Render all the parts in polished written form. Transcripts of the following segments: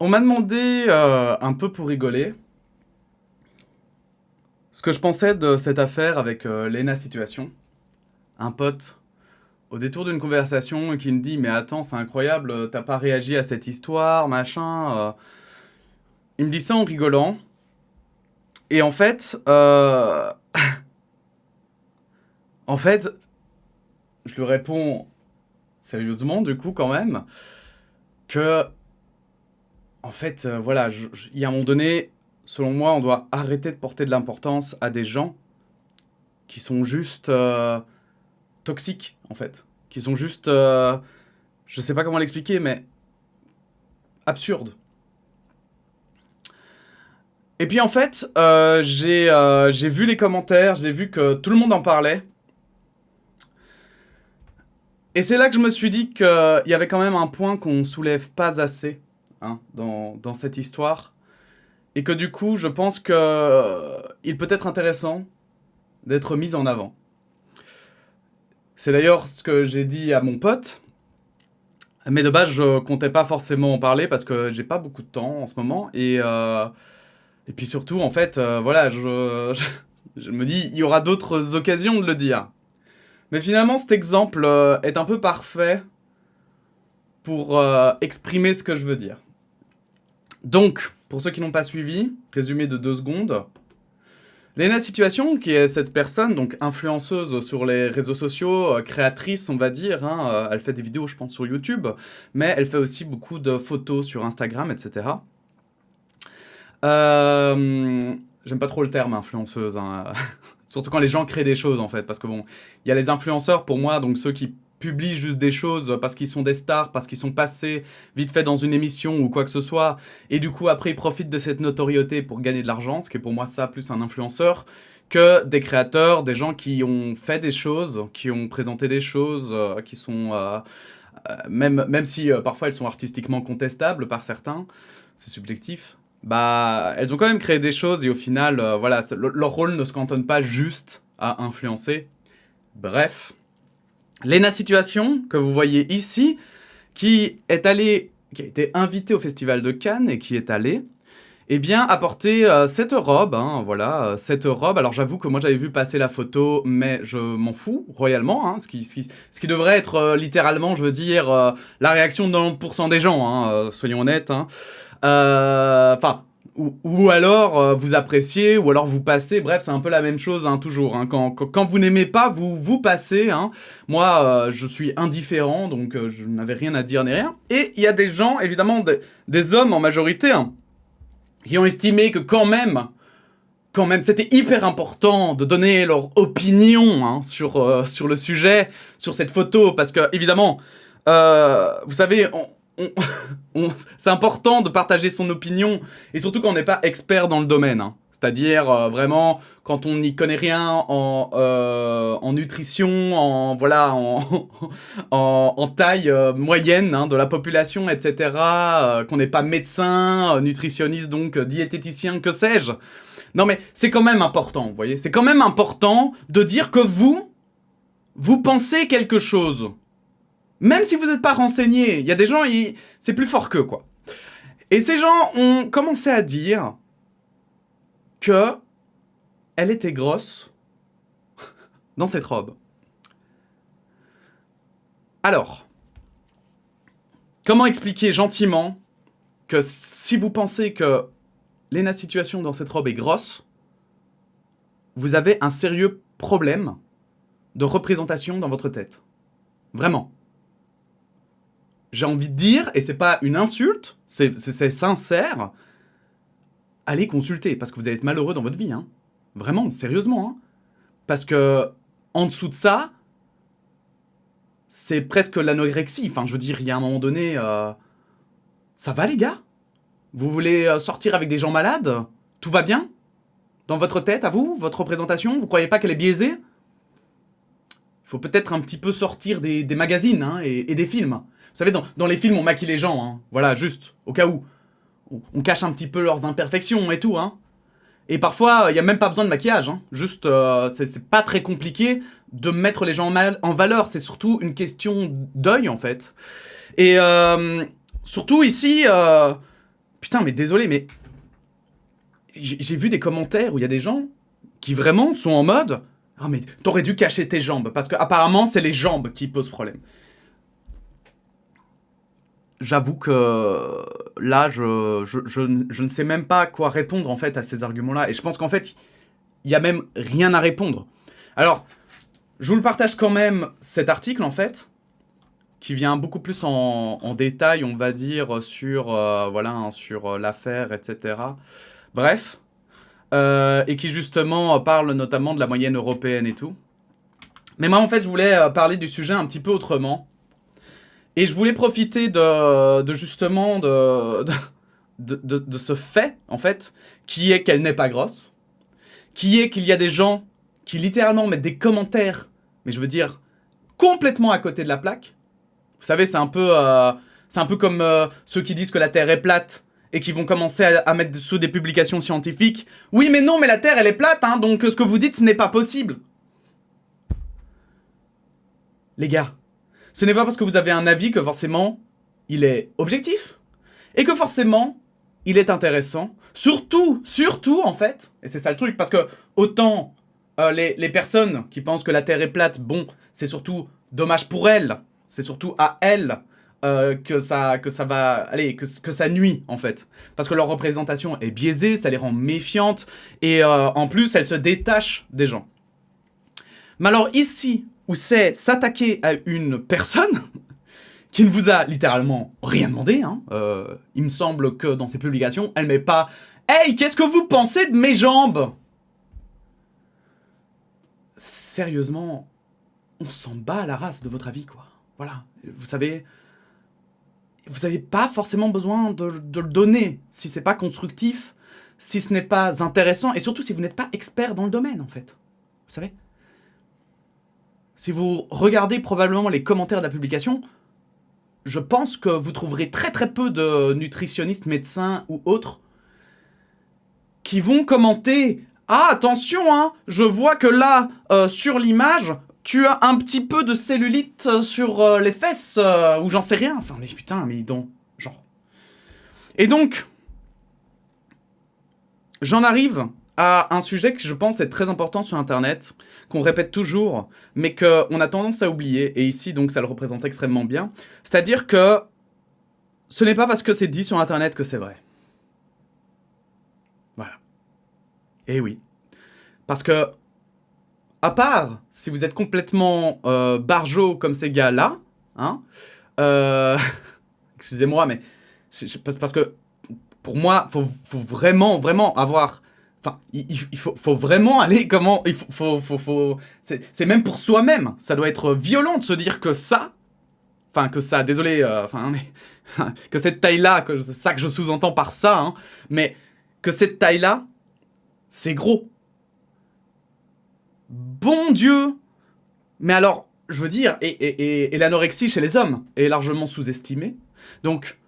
On m'a demandé, un peu pour rigoler, ce que je pensais de cette affaire avec Lena Situation. Un pote, au détour d'une conversation, qui me dit: Mais attends, c'est incroyable, t'as pas réagi à cette histoire, machin. Il me dit ça en rigolant. Et en fait, je lui réponds sérieusement, du coup, quand même, que, voilà, il y a un moment donné, selon moi, on doit arrêter de porter de l'importance à des gens qui sont juste toxiques, en fait. Qui sont juste, je sais pas comment l'expliquer, mais absurdes. Et puis en fait, j'ai vu les commentaires, j'ai vu que tout le monde en parlait. Et c'est là que je me suis dit qu'il y avait quand même un point qu'on soulève pas assez, hein, dans cette histoire. Et que du coup, je pense que il peut être intéressant d'être mis en avant. C'est d'ailleurs ce que j'ai dit à mon pote. Mais de base, je comptais pas forcément en parler parce que j'ai pas beaucoup de temps en ce moment. Et puis surtout, en fait, voilà, je me dis, il y aura d'autres occasions de le dire. Mais finalement, cet exemple est un peu parfait pour exprimer ce que je veux dire. Donc, pour ceux qui n'ont pas suivi, résumé de 2 secondes. Lena Situation, qui est cette personne, donc influenceuse sur les réseaux sociaux, créatrice, on va dire, hein, elle fait des vidéos, je pense, sur YouTube, mais elle fait aussi beaucoup de photos sur Instagram, etc. J'aime pas trop le terme influenceuse, hein. Surtout quand les gens créent des choses, en fait, parce que bon, il y a les influenceurs, pour moi, donc ceux qui publient juste des choses parce qu'ils sont des stars, parce qu'ils sont passés vite fait dans une émission ou quoi que ce soit, et du coup après ils profitent de cette notoriété pour gagner de l'argent, ce qui est pour moi ça plus un influenceur, que des créateurs, des gens qui ont fait des choses, qui ont présenté des choses, qui sont, même si parfois elles sont artistiquement contestables par certains, c'est subjectif, bah elles ont quand même créé des choses et au final, voilà, leur rôle ne se cantonne pas juste à influencer. Bref. Lena Situation, que vous voyez ici, qui a été invitée au Festival de Cannes et qui est allée, eh bien, a porté cette robe, hein, voilà, cette robe. Alors j'avoue que moi j'avais vu passer la photo, mais je m'en fous royalement, hein, ce qui devrait être littéralement, je veux dire, la réaction de 90% des gens, hein, soyons honnêtes. Hein. Enfin, ou alors vous appréciez, ou alors vous passez, bref, c'est un peu la même chose, hein, toujours. Hein. Quand vous n'aimez pas, vous passez. Hein. Moi, je suis indifférent, donc je n'avais rien à dire ni rien. Et il y a des gens, évidemment, des hommes en majorité, hein, qui ont estimé que quand même, c'était hyper important de donner leur opinion hein, sur le sujet, sur cette photo, parce que, évidemment, vous savez, c'est important de partager son opinion, et surtout quand on n'est pas expert dans le domaine. Hein. C'est-à-dire, vraiment, quand on n'y connaît rien en nutrition, en taille moyenne hein, de la population, etc., qu'on n'est pas médecin, nutritionniste, donc diététicien, que sais-je. Non mais c'est quand même important, vous voyez. C'est quand même important de dire que vous pensez quelque chose. Même si vous n'êtes pas renseigné, il y a des gens, c'est plus fort qu'eux, quoi. Et ces gens ont commencé à dire que elle était grosse dans cette robe. Alors, comment expliquer gentiment que si vous pensez que Lena Situation dans cette robe est grosse, vous avez un sérieux problème de représentation dans votre tête. Vraiment. J'ai envie de dire, et c'est pas une insulte, c'est sincère, allez consulter, parce que vous allez être malheureux dans votre vie. Hein. Vraiment, sérieusement. Hein. Parce que, en dessous de ça, c'est presque l'anorexie. Enfin, je veux dire, il y a un moment donné, ça va les gars? Vous voulez sortir avec des gens malades? Tout va bien? Dans votre tête, à vous? Votre représentation? Vous croyez pas qu'elle est biaisée? Il faut peut-être un petit peu sortir des magazines hein, et des films. Vous savez, dans les films, on maquille les gens. Hein. Voilà, juste, au cas où. On cache un petit peu leurs imperfections et tout. Hein. Et parfois, il n'y a même pas besoin de maquillage. Hein. Juste, c'est pas très compliqué de mettre les gens en valeur. C'est surtout une question d'œil, en fait. Et surtout ici... Putain, mais désolé, mais j'ai vu des commentaires où il y a des gens qui vraiment sont en mode « Ah mais t'aurais dû cacher tes jambes, parce qu'apparemment c'est les jambes qui posent problème. » J'avoue que là, je ne sais même pas quoi répondre en fait à ces arguments-là. Et je pense qu'en fait, il n'y a même rien à répondre. Alors, je vous le partage quand même, cet article en fait, qui vient beaucoup plus en détail, on va dire, sur, voilà, hein, sur l'affaire, etc. Bref. Et qui justement parle notamment de la moyenne européenne et tout. Mais moi en fait, je voulais parler du sujet un petit peu autrement. Et je voulais profiter de justement de ce fait, en fait, qui est qu'elle n'est pas grosse, qui est qu'il y a des gens qui littéralement mettent des commentaires, mais je veux dire, complètement à côté de la plaque. Vous savez, c'est un peu comme ceux qui disent que la Terre est plate et qui vont commencer à mettre sous des publications scientifiques. Oui, mais non, mais la Terre, elle est plate, hein, donc ce que vous dites, ce n'est pas possible. Les gars, ce n'est pas parce que vous avez un avis que forcément, il est objectif. Et que forcément, il est intéressant. Surtout, en fait, et c'est ça le truc, parce que autant les personnes qui pensent que la Terre est plate, bon, c'est surtout dommage pour elles. C'est surtout à elles que ça va... Allez, que ça nuit, en fait. Parce que leur représentation est biaisée, ça les rend méfiantes, et en plus, elles se détachent des gens. Mais alors ici, où c'est s'attaquer à une personne qui ne vous a littéralement rien demandé, hein, il me semble que dans ses publications, elle met pas « Hey, qu'est-ce que vous pensez de mes jambes ?» Sérieusement, on s'en bat la race de votre avis, quoi. Voilà, vous savez, vous n'avez pas forcément besoin de le donner si c'est pas constructif, si ce n'est pas intéressant, et surtout si vous n'êtes pas expert dans le domaine, en fait. Vous savez ? Si vous regardez probablement les commentaires de la publication, je pense que vous trouverez très très peu de nutritionnistes, médecins ou autres qui vont commenter « Ah, attention, hein, je vois que là, sur l'image, tu as un petit peu de cellulite sur les fesses, ou j'en sais rien. » Enfin, mais putain, mais donc, genre... Et donc, j'en arrive à un sujet que je pense est très important sur Internet, qu'on répète toujours, mais qu'on a tendance à oublier, et ici, donc, ça le représente extrêmement bien. C'est-à-dire que ce n'est pas parce que c'est dit sur Internet que c'est vrai. Voilà. Et oui. Parce que, à part si vous êtes complètement barjot comme ces gars-là, hein, excusez-moi, mais parce que pour moi, faut vraiment avoir... Enfin, il faut vraiment aller comment... c'est même pour soi-même. Ça doit être violent de se dire que ça... Enfin, que ça... Désolé, que cette taille-là, c'est ça que je sous-entends par ça, hein, mais que cette taille-là, c'est gros. Bon Dieu! Mais alors, je veux dire, et l'anorexie chez les hommes est largement sous-estimée. Donc...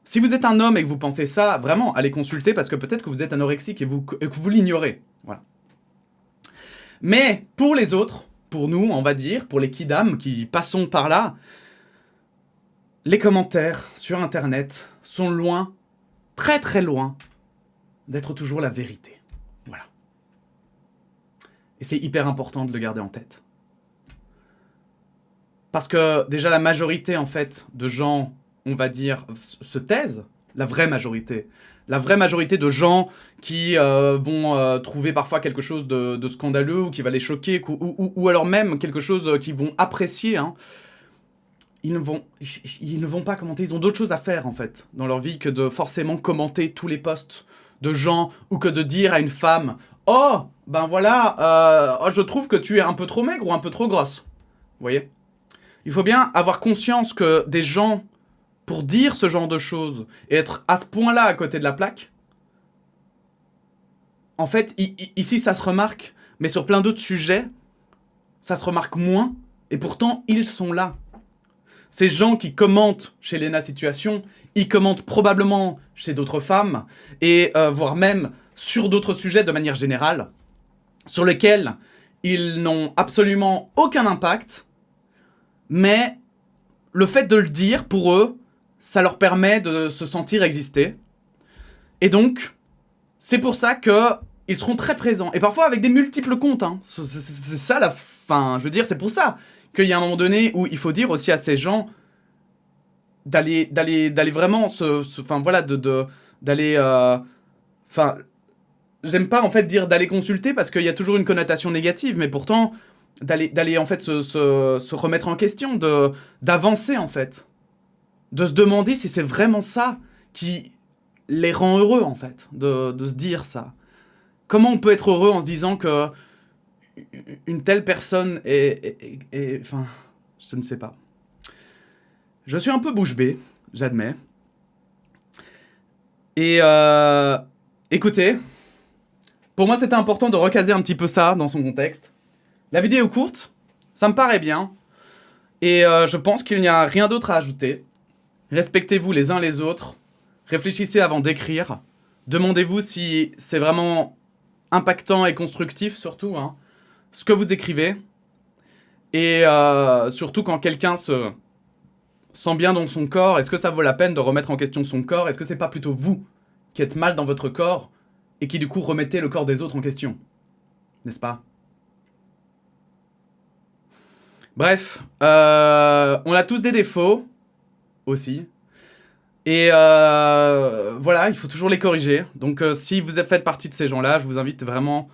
Si vous êtes un homme et que vous pensez ça, vraiment, allez consulter parce que peut-être que vous êtes anorexique et que vous l'ignorez. Voilà. Mais pour les autres, pour nous, on va dire, pour les kidam qui passons par là, les commentaires sur Internet sont loin, très très loin, d'être toujours la vérité. Voilà. Et c'est hyper important de le garder en tête. Parce que déjà la majorité, en fait, de gens... on va dire, se taisent, la vraie majorité. La vraie majorité de gens qui vont trouver parfois quelque chose de scandaleux ou qui va les choquer, ou alors même quelque chose qu'ils vont apprécier, hein. Ils ne vont pas commenter, ils ont d'autres choses à faire en fait, dans leur vie que de forcément commenter tous les posts de gens, ou que de dire à une femme « Oh, ben voilà, je trouve que tu es un peu trop maigre ou un peu trop grosse. » Vous voyez ? Il faut bien avoir conscience que des gens... pour dire ce genre de choses, et être à ce point-là à côté de la plaque, en fait, ici ça se remarque, mais sur plein d'autres sujets, ça se remarque moins, et pourtant, ils sont là. Ces gens qui commentent chez Lena Situation, ils commentent probablement chez d'autres femmes, et voire même sur d'autres sujets de manière générale, sur lesquels ils n'ont absolument aucun impact, mais le fait de le dire, pour eux, ça leur permet de se sentir exister. Et donc, c'est pour ça qu'ils seront très présents. Et parfois avec des multiples comptes. Hein. C'est ça la fin. Je veux dire, c'est pour ça qu'il y a un moment donné où il faut dire aussi à ces gens d'aller vraiment enfin voilà, d'aller... Enfin, j'aime pas en fait dire d'aller consulter parce qu'il y a toujours une connotation négative, mais pourtant d'aller en fait se remettre en question, d'avancer en fait, de se demander si c'est vraiment ça qui les rend heureux en fait, de se dire ça. Comment on peut être heureux en se disant que une telle personne est enfin, je ne sais pas. Je suis un peu bouche bée, j'admets. Et écoutez, pour moi c'était important de recaser un petit peu ça dans son contexte. La vidéo est courte, ça me paraît bien. Et je pense qu'il n'y a rien d'autre à ajouter. Respectez-vous les uns les autres. Réfléchissez avant d'écrire. Demandez-vous si c'est vraiment impactant et constructif, surtout, hein, ce que vous écrivez. Et surtout quand quelqu'un se sent bien dans son corps, est-ce que ça vaut la peine de remettre en question son corps? Est-ce que c'est pas plutôt vous qui êtes mal dans votre corps et qui du coup remettez le corps des autres en question? N'est-ce pas? Bref, on a tous des défauts, aussi. Et voilà, il faut toujours les corriger. Donc si vous faites partie de ces gens-là, je vous invite vraiment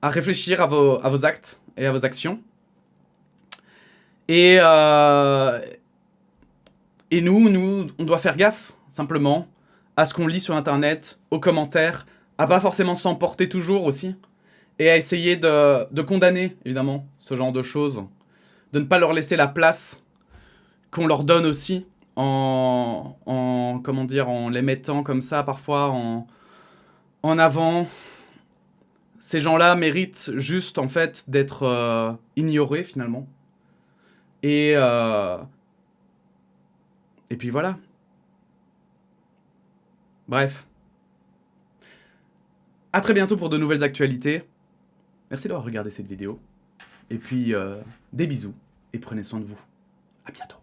à réfléchir à vos actes et à vos actions. Et nous, on doit faire gaffe, simplement, à ce qu'on lit sur Internet, aux commentaires, à pas forcément s'emporter toujours aussi, et à essayer de condamner, évidemment, ce genre de choses. De ne pas leur laisser la place qu'on leur donne aussi, comment dire, en les mettant comme ça, parfois, en avant. Ces gens-là méritent juste, en fait, d'être ignorés, finalement. Et puis voilà. Bref. À très bientôt pour de nouvelles actualités. Merci d'avoir regardé cette vidéo. Et puis, des bisous. Et prenez soin de vous. À bientôt.